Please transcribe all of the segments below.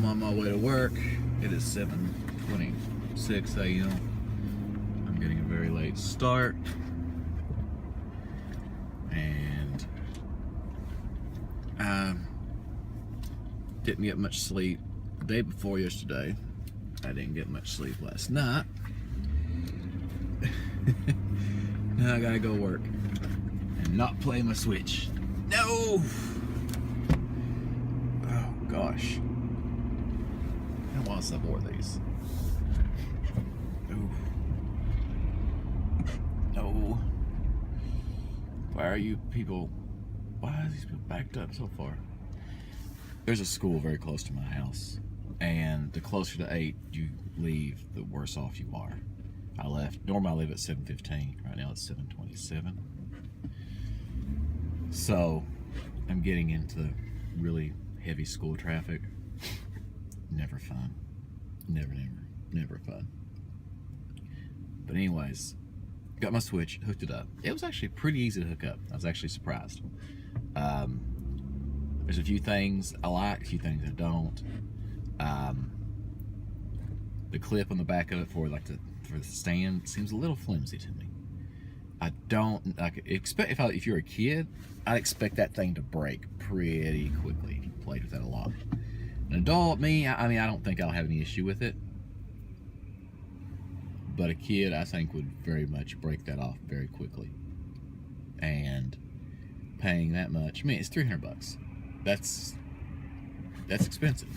I'm on my way to work. It is 7:26 a.m. I'm getting a very late start, and I didn't get much sleep the day before yesterday. I didn't get much sleep last night. Now I gotta go work and not play my Switch. No! Oh gosh. And once I bought these. Ooh. No. Why are you people? Why are these people backed up so far? There's a school very close to my house, and the closer to 8 you leave, the worse off you are. I left. Normally I leave at 7:15. Right now it's 7:27. So I'm getting into really heavy school traffic. Never fun. Never fun. But anyways, got my Switch, hooked it up. It was actually pretty easy to hook up. I was actually surprised. There's a few things I like, a few things I don't. The clip on the back of it for the stand seems a little flimsy to me. I don't expect if you're a kid, I'd expect that thing to break pretty quickly if you played with that a lot. An adult, I mean, I don't think I'll have any issue with it. But a kid, I think, would very much break that off very quickly. And paying that much, I mean, it's $300. That's expensive.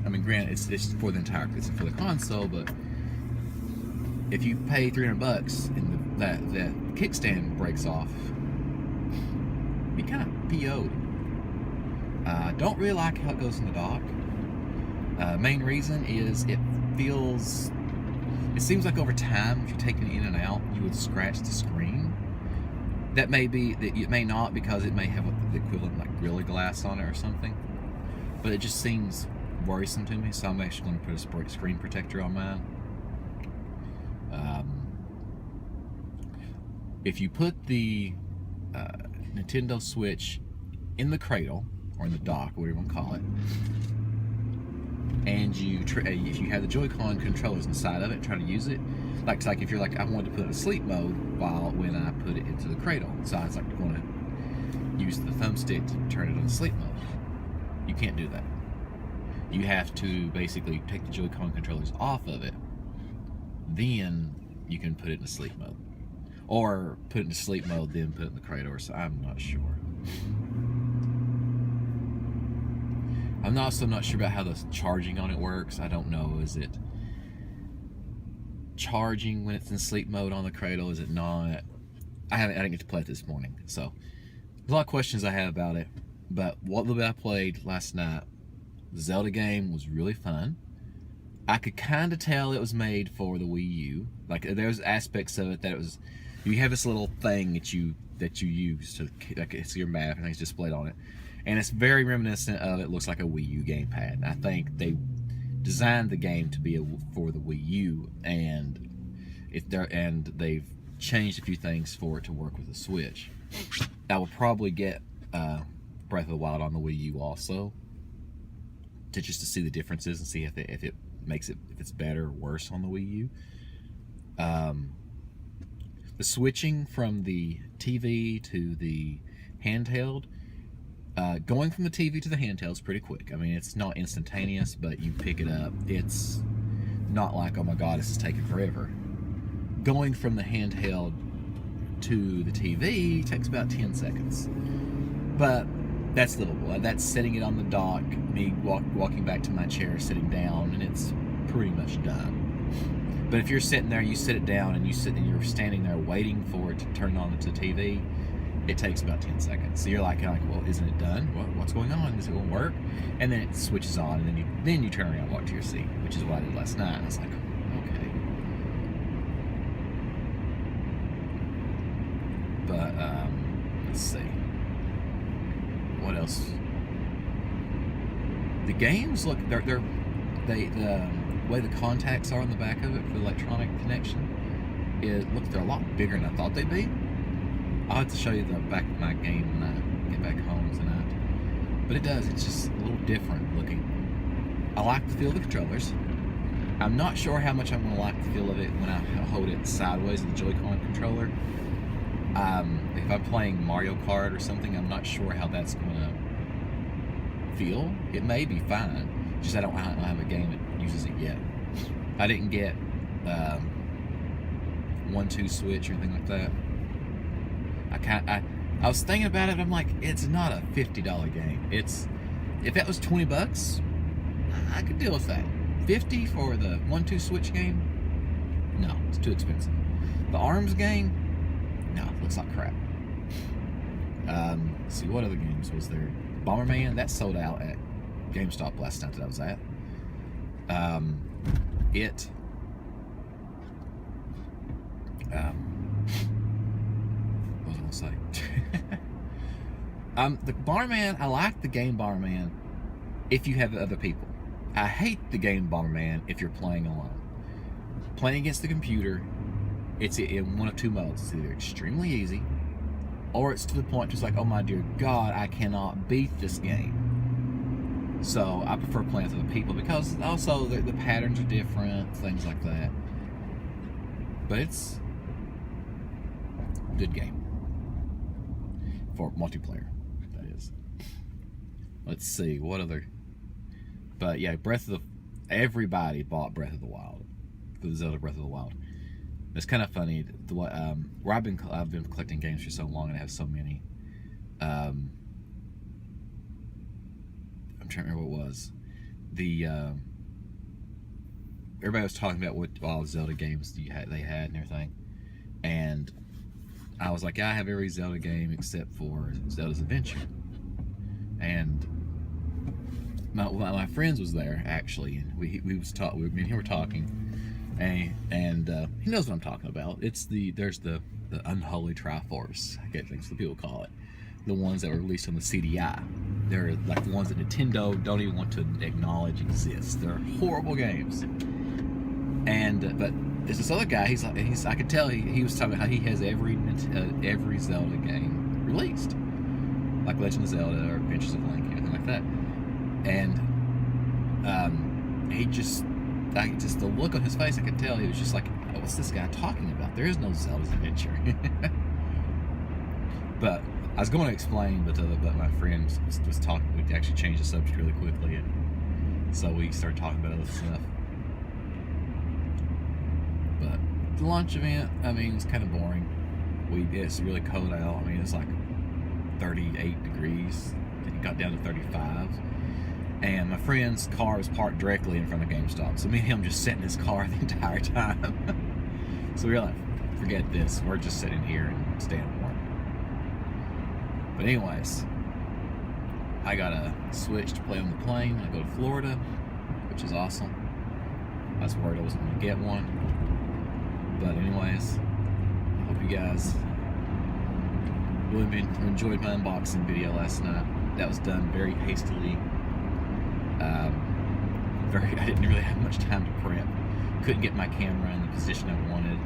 I mean, granted, it's for the entire, it's for the console, but if you pay $300 and that kickstand breaks off, you kind of PO'd. Don't really like how it goes in the dock. Main reason is it seems like over time, if you're taking it in and out, you would scratch the screen. That may be, it may not, because it may have the equivalent like Gorilla Glass on it or something. But it just seems worrisome to me, so I'm actually going to put a screen protector on mine. If you put the Nintendo Switch in the cradle, or in the dock, whatever you want to call it, and if you have the Joy-Con controllers inside of it, try to use it, like if you're like, I wanted to put it in sleep mode when I put it into the cradle, so I was like going to use the thumbstick to turn it on sleep mode. You can't do that. You have to basically take the Joy-Con controllers off of it, then you can put it in sleep mode. Or put it in sleep mode, then put it in the cradle, or so. I'm not sure. I'm also not sure about how the charging on it works. I don't know. Is it charging when it's in sleep mode on the cradle? Is it not? I didn't get to play it this morning, so there's a lot of questions I have about it. But what little bit I played last night, the Zelda game was really fun. I could kind of tell it was made for the Wii U. Like, there's aspects of it that it was. You have this little thing that you use to, like, it's your map and it's displayed on it, and it's very reminiscent of, it looks like a Wii U gamepad. I think they designed the game to be for the Wii U, and they've changed a few things for it to work with the Switch. I will probably get Breath of the Wild on the Wii U also, just to see the differences and see if it makes it, if it's better or worse on the Wii U. The switching from the TV to the handheld, going from the TV to the handheld is pretty quick. I mean, it's not instantaneous, but you pick it up. It's not like, oh my god, this is taking forever. Going from the handheld to the TV takes about 10 seconds. But that's livable. That's setting it on the dock, me walking back to my chair, sitting down, and it's pretty much done. But if you're sitting there, you sit it down, and you're standing there waiting for it to turn on to the TV, it takes about 10 seconds. So you're like, well, isn't it done? What's going on? Is it going to work? And then it switches on, and then you turn around and walk to your seat, which is what I did last night. And I was like, okay. But let's see. What else? The games look, the way the contacts are on the back of it for the electronic connection, they're a lot bigger than I thought they'd be. I'll have to show you the back of my game when I get back home tonight. But it's just a little different looking. I like the feel of the controllers. I'm not sure how much I'm going to like the feel of it when I hold it sideways with the Joy-Con controller. If I'm playing Mario Kart or something, I'm not sure how that's going to feel. It may be fine, just I don't have a game that uses it yet. I didn't get 1-2 switch or anything like that. I was thinking about it. I'm like, it's not a $50 game. If that was $20, I could deal with that. 50 for the 1-2 switch game? No, it's too expensive. The ARMS game? No, it looks like crap. Let's see, what other games was there? Bomberman, that sold out at GameStop last night that I was at. What was I gonna say? The Bomberman, I like the game Bomberman if you have other people. I hate the game Bomberman if you're playing alone. Playing against the computer, it's in one of two modes. It's either extremely easy, or it's to the point just like, oh my dear God, I cannot beat this game. So I prefer playing with other people because also the patterns are different, things like that. But it's a good game for multiplayer, that is. Let's see, what other... But yeah, everybody bought Breath of the Wild, for the Zelda Breath of the Wild. It's kind of funny, where I've been collecting games for so long and I have so many. I'm trying to remember what it was. Everybody was talking about what all the Zelda games they had and everything, and I was like, yeah, I have every Zelda game except for Zelda's Adventure. And my friends was there actually, and me and him were talking, and he knows what I'm talking about. There's the unholy Triforce, I guess the people call it, the ones that were released on the CDI. They're like the ones that Nintendo don't even want to acknowledge exist. They're horrible games. And but there's this other guy. I could tell he was talking about how he has every Zelda game released, like Legend of Zelda or Adventures of Link, anything like that. And the look on his face, I could tell he was just like, what's this guy talking about? There is no Zelda's Adventure. But I was going to explain, but my friend was talking. We actually changed the subject really quickly, and so we started talking about other stuff. But the launch event, I mean, it's kind of boring. It's really cold out. I mean, it's like 38 degrees. Then it got down to 35. And my friend's car was parked directly in front of GameStop. So me and him just sat in his car the entire time. So we were like, forget this. We're just sitting here and staying warm. But anyways, I got a Switch to play on the plane. I go to Florida, which is awesome. I was worried I wasn't going to get one. But anyways, I hope you guys really enjoyed my unboxing video last night. That was done very hastily. I didn't really have much time to prep. Couldn't get my camera in the position I wanted.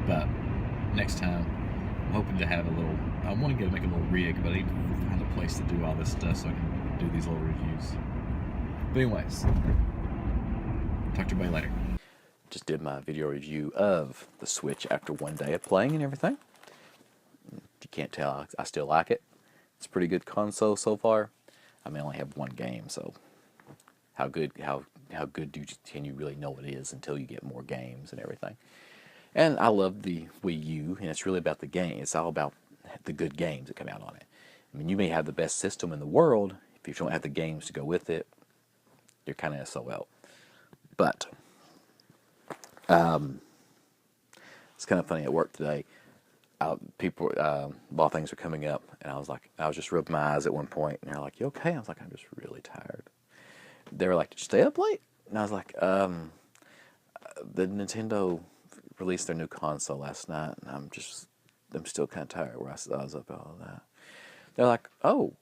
But next time, I'm hoping to have I want to make a little rig, but I need to find a place to do all this stuff so I can do these little reviews. But anyways, talk to everybody later. Just did my video review of the Switch after one day of playing and everything. If you can't tell, I still like it. It's a pretty good console so far. I mean, I only have one game, so how good can you really know what it is until you get more games and everything. And I love the Wii U, and it's really about the game. It's all about the good games that come out on it. I mean, you may have the best system in the world. If you don't have the games to go with it, you're kind of SOL. But it's kind of funny at work today. While things were coming up, and I was just rubbing my eyes at one point, and they're like, "You okay?" I was like, "I'm just really tired." They were like, "Did you stay up late?" And I was like, "The Nintendo released their new console last night, and I'm still kind of tired where I was up all of that." They're like, "Oh,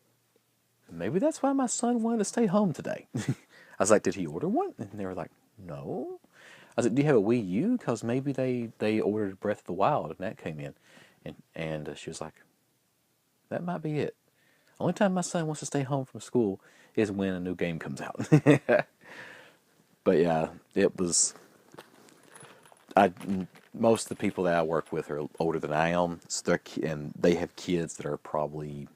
maybe that's why my son wanted to stay home today." I was like, "Did he order one?" And they were like, "No." I was like, "Do you have a Wii U? Because maybe they ordered Breath of the Wild, and that came in." And she was like, "That might be it. Only time my son wants to stay home from school is when a new game comes out. But yeah, it was. I Most of the people that I work with are older than I am, so and they have kids that are probably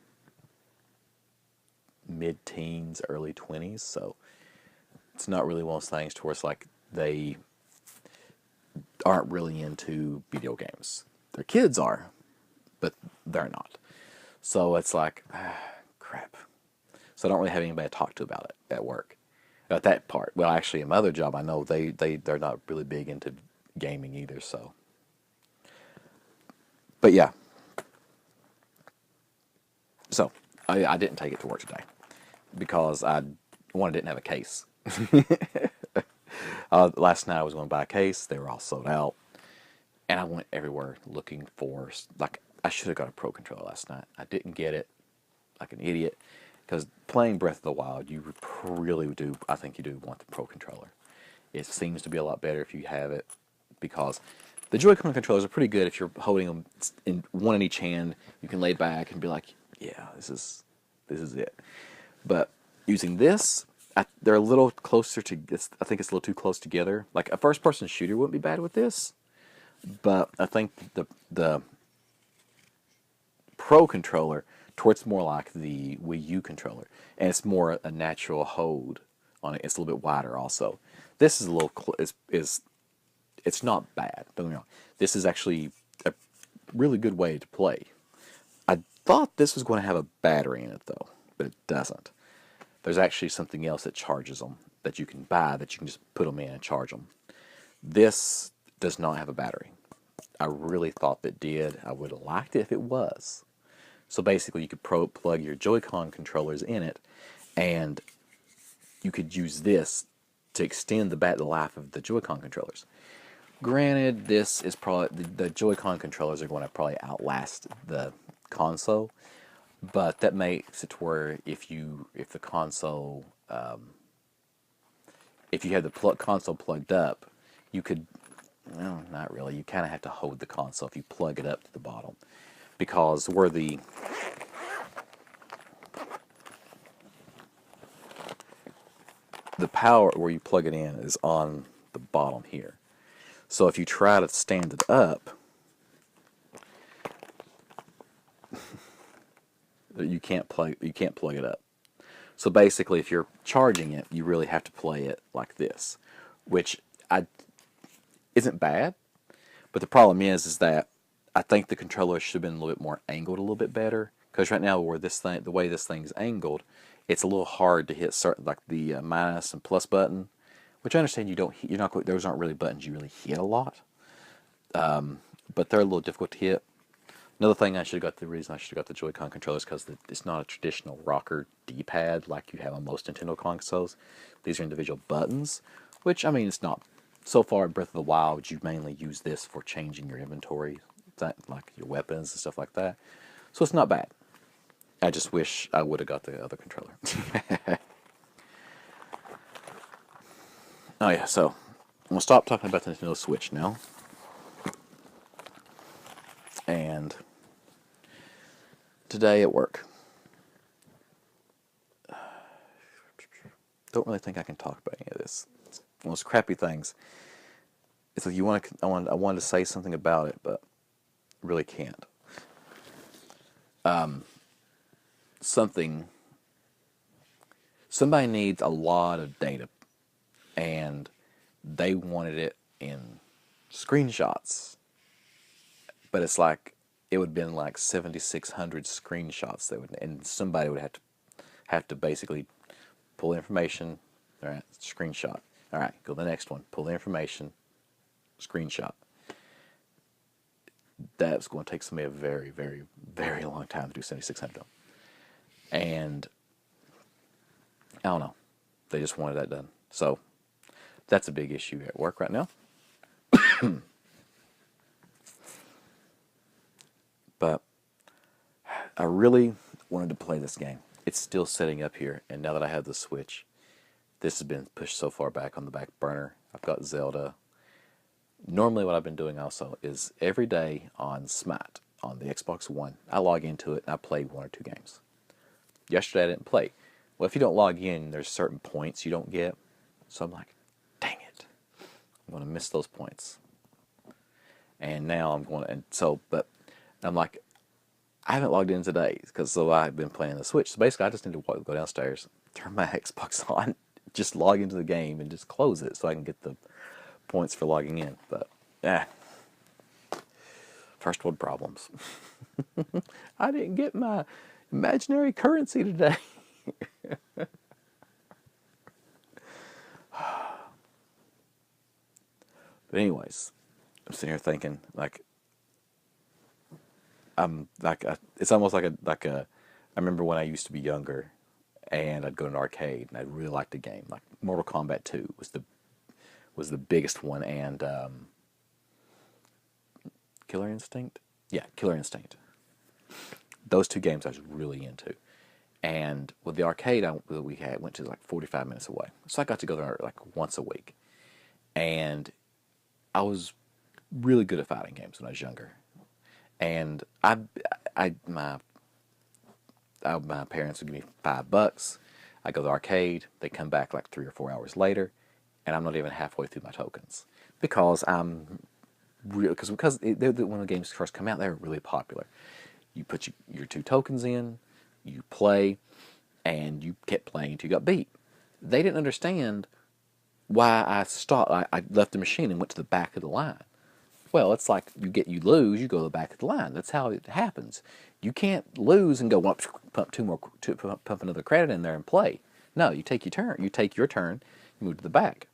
mid-teens, early 20s. So it's not really one of those things to where it's like they aren't really into video games. Their kids are, but they're not. So it's like, crap. So I don't really have anybody to talk to about it at work. At that part. Well, actually, in my other job, I know they're not really big into gaming either. So, but yeah. So I didn't take it to work today because one, I didn't have a case. Last night I was going to buy a case. They were all sold out. And I went everywhere looking for, like, I should have got a Pro Controller last night. I didn't get it, like an idiot. Because playing Breath of the Wild, you really do, I think you do want the Pro Controller. It seems to be a lot better if you have it. Because the Joy-Con controllers are pretty good if you're holding them in one in each hand. You can lay back and be like, yeah, this is it. But using this, they're a little closer to, I think it's a little too close together. Like a first-person shooter wouldn't be bad with this. But I think the Pro Controller towards more like the Wii U controller, and it's more a natural hold on it. It's a little bit wider also. This is a little it's not bad. Don't get me wrong. This is actually a really good way to play. I thought this was going to have a battery in it though, but it doesn't. There's actually something else that charges them that you can buy that you can just put them in and charge them. This does not have a battery. I really thought that did. I would have liked it if it was. So basically, you could plug your Joy-Con controllers in it, and you could use this to extend the life of the Joy-Con controllers. Granted, this is probably the Joy-Con controllers are going to probably outlast the console, but that makes it to where if the console if you have the console plugged up, you could. No, not really. You kind of have to hold the console if you plug it up to the bottom. Because where the power, where you plug it in, is on the bottom here. So if you try to stand it up, you can't plug it up. So basically, if you're charging it, you really have to play it like this, which isn't bad, but the problem is that I think the controller should have been a little bit more angled a little bit better, because right now the way this thing's angled, it's a little hard to hit certain, like the minus and plus button, which I understand those aren't really buttons you really hit a lot, but they're a little difficult to hit. Another thing the reason I should have got the Joy-Con controllers because it's not a traditional rocker D-pad like you have on most Nintendo consoles. These are individual buttons, which, I mean, it's not. So far in Breath of the Wild, you mainly use this for changing your inventory, like your weapons and stuff like that. So it's not bad. I just wish I would have got the other controller. Oh yeah, so I'm going to stop talking about the Nintendo Switch now. And today at work, don't really think I can talk about any of this. It's one of those crappy things. It's like I wanted to say something about it, but really can't. Somebody needs a lot of data, and they wanted it in screenshots. But it's like it would have been like 7,600 screenshots and somebody would have to basically pull the information. All right, screenshot. All right, go to the next one. Pull the information, screenshot. That's going to take somebody a very, very, very long time to do 7,600 of them. And I don't know. They just wanted that done. So that's a big issue at work right now. But I really wanted to play this game. It's still setting up here, and now that I have the Switch, this has been pushed so far back on the back burner. I've got Zelda. Normally what I've been doing also is every day on Smite, on the Xbox One, I log into it and I play 1 or 2 games. Yesterday I didn't play. Well, if you don't log in, there's certain points you don't get. So I'm like, dang it, I'm going to miss those points. And now I'm going to, and so, but I'm like, I haven't logged in today because so I've been playing the Switch. So basically, I just need to go downstairs, turn my Xbox on, just log into the game, and just close it so I can get the points for logging in. But first world problems. I didn't get my imaginary currency today. But anyways, I'm sitting here thinking like it's almost like a. I remember when I used to be younger, and I'd go to an arcade, and I'd really like the game. Like Mortal Kombat 2 was the biggest one, and Killer Instinct. Yeah, Killer Instinct. Those two games I was really into. And with the arcade we had went to like 45 minutes away, so I got to go there like once a week. And I was really good at fighting games when I was younger. And my parents would give me $5. I go to the arcade. They come back like 3 or 4 hours later, and I'm not even halfway through my tokens because I'm real because when the games first come out, they were really popular. You put your 2 tokens in, you play, and you kept playing until you got beat. They didn't understand why I stopped. I left the machine and went to the back of the line. Well, it's like you lose, you go to the back of the line. That's how it happens. You can't lose and go pump another credit in there and play. No, you take your turn. You move to the back.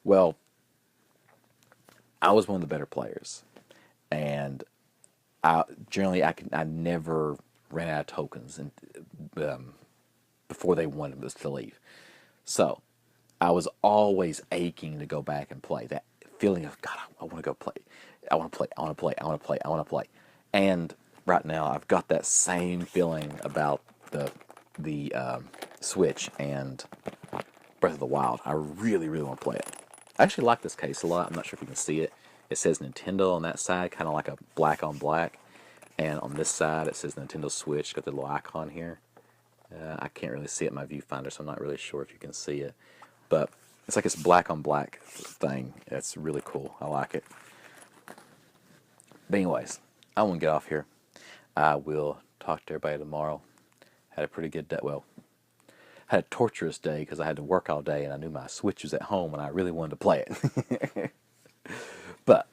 Well, I was one of the better players, and I never ran out of tokens and before they wanted us to leave. So I was always aching to go back and play. That feeling of God, I want to go play. I want to play. I want to play. I want to play. I want to play. And right now, I've got that same feeling about the Switch and Breath of the Wild. I really, really want to play it. I actually like this case a lot. I'm not sure if you can see it. It says Nintendo on that side, kind of like a black on black. And on this side, it says Nintendo Switch. Got the little icon here. I can't really see it in my viewfinder, so I'm not really sure if you can see it. But it's like this black on black thing. It's really cool. I like it. But anyways, I want to get off here. I will talk to everybody tomorrow. Had a pretty good day. Well, had a torturous day because I had to work all day and I knew my Switch was at home and I really wanted to play it. But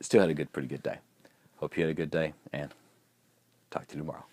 still had a pretty good day. Hope you had a good day and talk to you tomorrow.